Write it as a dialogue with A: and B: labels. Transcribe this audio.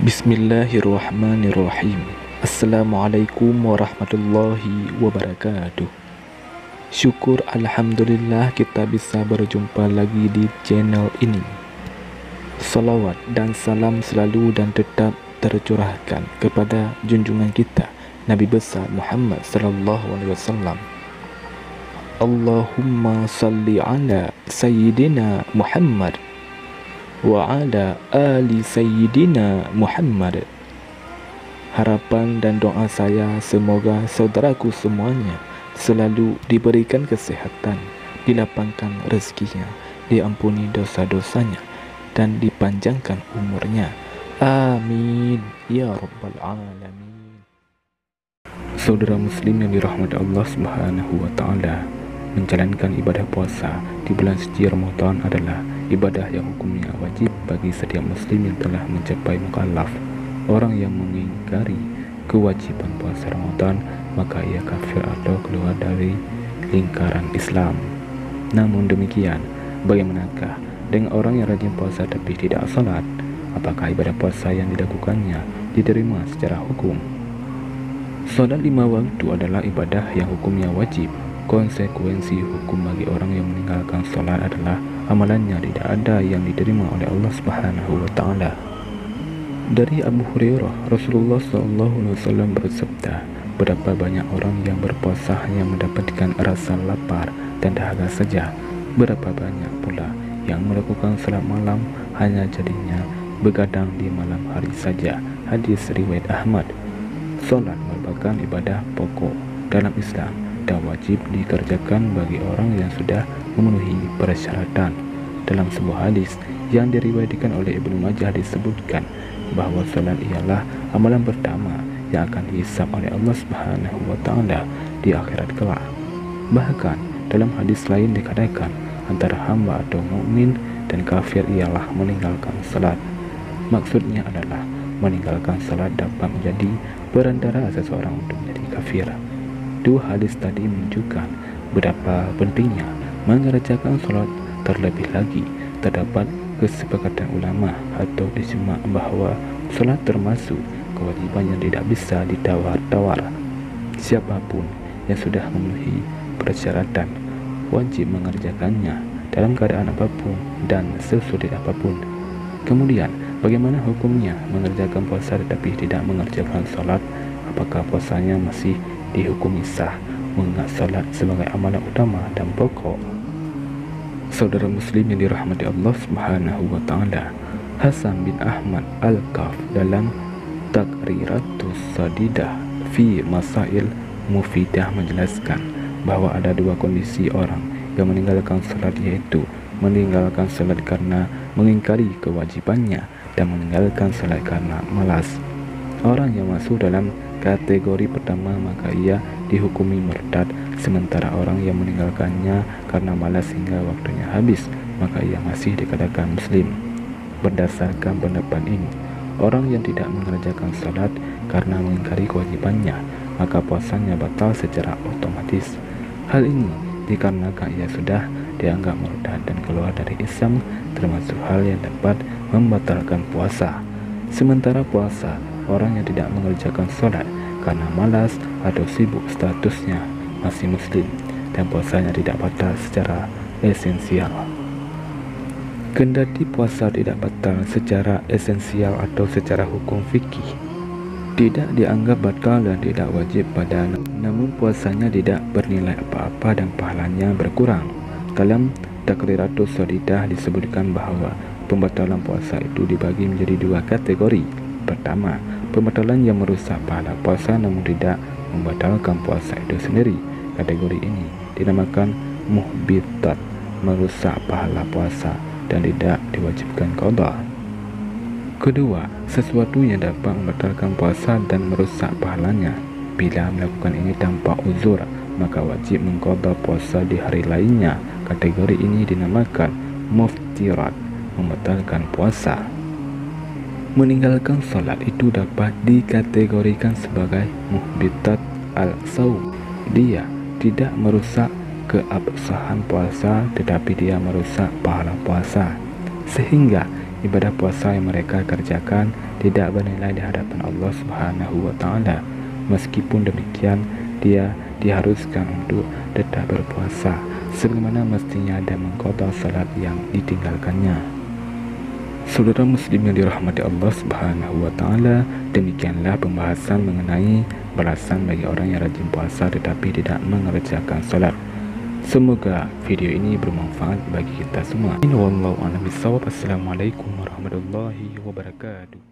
A: Bismillahirrahmanirrahim. Assalamualaikum warahmatullahi wabarakatuh. Syukur alhamdulillah kita bisa berjumpa lagi di channel ini. Salawat dan salam selalu dan tetap tercurahkan kepada junjungan kita Nabi besar Muhammad sallallahu alaihi wasallam. Allahumma salli ala sayyidina Muhammad wa ala ali sayyidina Muhammad. Harapan dan doa saya semoga saudaraku semuanya selalu diberikan kesehatan, dilapangkan rezekinya, diampuni dosa-dosanya, dan dipanjangkan umurnya. Amin ya rabbal alamin. Saudara muslim yang dirahmati Allah Subhanahu wa taala, menjalankan ibadah puasa di bulan suci Ramadan adalah ibadah yang hukumnya wajib bagi setiap muslim yang telah mencapai mukallaf. Orang yang mengingkari kewajiban puasa Ramadan, maka ia kafir atau keluar dari lingkaran Islam. Namun demikian, bagaimanakah dengan orang yang rajin puasa tapi tidak salat? Apakah ibadah puasa yang dilakukannya diterima secara hukum? Salat 5 waktu adalah ibadah yang hukumnya wajib. Konsekuensi hukum bagi orang yang meninggalkan salat adalah amalannya tidak ada yang diterima oleh Allah Subhanahu wa taala. Dari Abu Hurairah, Rasulullah SAW bersabda, berapa banyak orang yang berpuasa hanya mendapatkan rasa lapar dan dahaga saja. Berapa banyak pula yang melakukan salat malam hanya jadinya begadang di malam hari saja. Hadis riwayat Ahmad. Salat merupakan ibadah pokok dalam Islam dan wajib dikerjakan bagi orang yang sudah memenuhi persyaratan. Dalam sebuah hadis yang diriwayatkan oleh Ibnu Majah disebutkan bahwa salat ialah amalan pertama yang akan dihisab oleh Allah Subhanahu wa taala di akhirat kelak. Bahkan dalam hadis lain dikatakan antara hamba atau mukmin dan kafir ialah meninggalkan salat. Maksudnya adalah meninggalkan salat dapat menjadi perantara seseorang untuk menjadi kafir. Dua hadis tadi menunjukkan betapa pentingnya mengerjakan salat. Terlebih lagi, terdapat kesepakatan ulama atau ijma' bahwa salat termasuk kewajiban yang tidak bisa ditawar-tawar. Siapapun yang sudah memenuhi persyaratan wajib mengerjakannya dalam keadaan apapun dan sesulit apapun. Kemudian, bagaimana hukumnya mengerjakan puasa tetapi tidak mengerjakan salat? Apakah puasanya masih dihukumi sah mengingat salat sebagai amalan utama dan pokok? Saudara muslim yang dirahmati Allah Subhanahu wa taala, Hasan bin Ahmad Al-Kaf dalam Taqriratus Sadidah fi Masail Mufidah menjelaskan bahwa ada dua kondisi orang yang meninggalkan salat, yaitu meninggalkan salat karena mengingkari kewajibannya dan meninggalkan salat karena malas. Orang yang masuk dalam kategori pertama maka ia dihukumi murtad, sementara orang yang meninggalkannya karena malas hingga waktunya habis maka ia masih dikatakan muslim. Berdasarkan pendapat ini, orang yang tidak mengerjakan salat karena mengingkari kewajibannya maka puasanya batal secara otomatis. Hal ini dikarenakan ia sudah dianggap murtad dan keluar dari Islam, termasuk hal yang dapat membatalkan puasa. Sementara puasa orang yang tidak mengerjakan salat karena malas atau sibuk statusnya masih muslim dan puasanya tidak batal secara esensial. Kendati puasa tidak batal secara esensial atau secara hukum fikih, tidak dianggap batal dan tidak wajib padanya, namun puasanya tidak bernilai apa-apa dan pahalanya berkurang. Dalam Taqriratus Sadidah disebutkan bahwa pembatalan puasa itu dibagi menjadi dua kategori. Pertama, pembatalan yang merusak pahala puasa namun tidak membatalkan puasa itu sendiri. Kategori ini dinamakan muhbitat, merusak pahala puasa dan tidak diwajibkan qada. Kedua, sesuatu yang dapat membatalkan puasa dan merusak pahalanya. Bila melakukan ini tanpa uzur, maka wajib mengqada puasa di hari lainnya. Kategori ini dinamakan muftirat, membatalkan puasa. Meninggalkan salat itu dapat dikategorikan sebagai muhbitat al-saum. Dia tidak merusak keabsahan puasa, tetapi dia merusak pahala puasa, sehingga ibadah puasa yang mereka kerjakan tidak bernilai di hadapan Allah Subhanahu wa taala. Meskipun demikian, dia diharuskan untuk tetap berpuasa sebagaimana mestinya dan mengqadha salat yang ditinggalkannya. Saudara muslim yang dirahmati Allah Subhanahu wa taala, demikianlah pembahasan mengenai balasan bagi orang yang rajin puasa tetapi tidak mengerjakan salat. Semoga video ini bermanfaat bagi kita semua. Wallahu a'lam bishawab. Assalamualaikum warahmatullahi wabarakatuh.